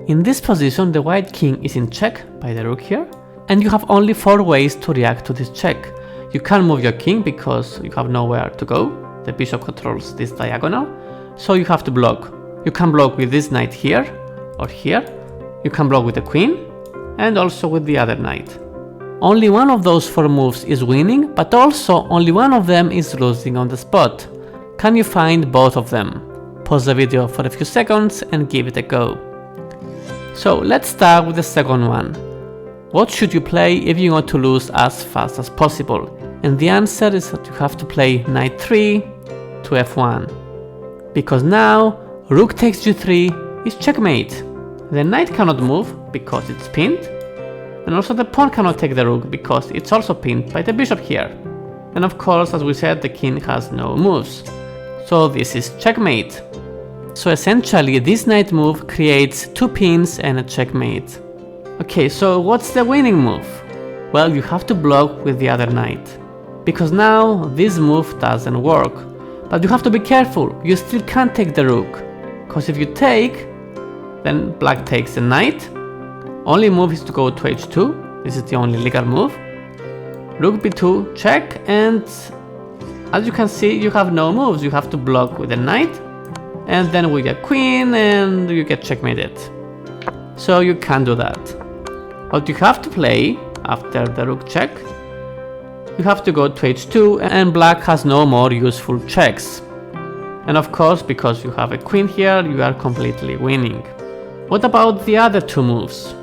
In this position, the white king is in check by the rook here, and you have only 4 ways to react to this check. You can't move your king because you have nowhere to go. The bishop controls this diagonal, so you have to block. You can block with this knight here or here. You can block with the queen and also with the other knight. Only one of those 4 moves is winning, but also only one of them is losing on the spot. Can you find both of them? Pause the video for a few seconds and give it a go. So let's start with the second one. What should you play if you want to lose as fast as possible? And the answer is that you have to play knight 3 to f1. Because now rook takes g3 is checkmate. The knight cannot move because it's pinned, and also the pawn cannot take the rook because it's also pinned by the bishop here. And of course, as we said, the king has no moves. So this is checkmate. So essentially this knight move creates 2 pins and a checkmate. Okay, so what's the winning move? Well, you have to block with the other knight. Because now this move doesn't work. But you have to be careful, you still can't take the rook. Because if you take, then black takes the knight. Only move is to go to h2, this is the only legal move. Rook b2, check, and as you can see, you have no moves. You have to block with the knight, and then with your queen, and you get checkmated. So you can't do that. What you have to play after the rook check, you have to go to h2, and black has no more useful checks. And of course, because you have a queen here, you are completely winning. What about the other 2 moves?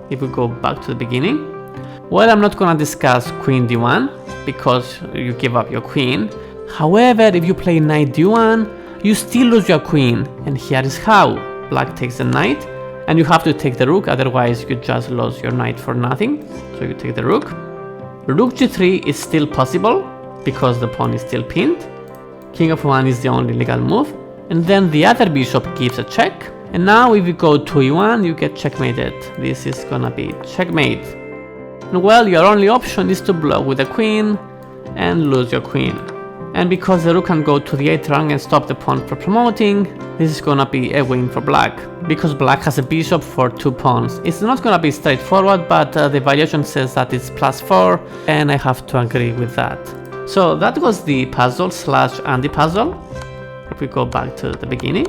If we go back to the beginning, well, I'm not gonna discuss queen d1 because you give up your queen. However, if you play knight d1, you still lose your queen, and here is how. Black takes the knight, and you have to take the rook, otherwise you just lose your knight for nothing. So you take the rook. Rook g3 is still possible because the pawn is still pinned. King of 1 is the only legal move, and then the other bishop gives a check. And now if you go to e1, you get checkmated. This is gonna be checkmate. And well, your only option is to block with the queen and lose your queen. And because the rook can go to the 8th rank and stop the pawn from promoting, this is gonna be a win for black. Because black has a bishop for 2 pawns. It's not gonna be straightforward, but the evaluation says that it's +4, and I have to agree with that. So that was the puzzle / anti-puzzle. If we go back to the beginning.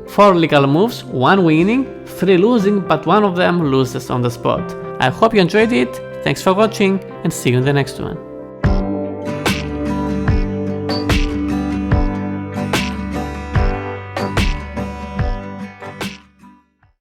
4 legal moves, 1 winning, 3 losing, but one of them loses on the spot. I hope you enjoyed it, thanks for watching, and see you in the next one.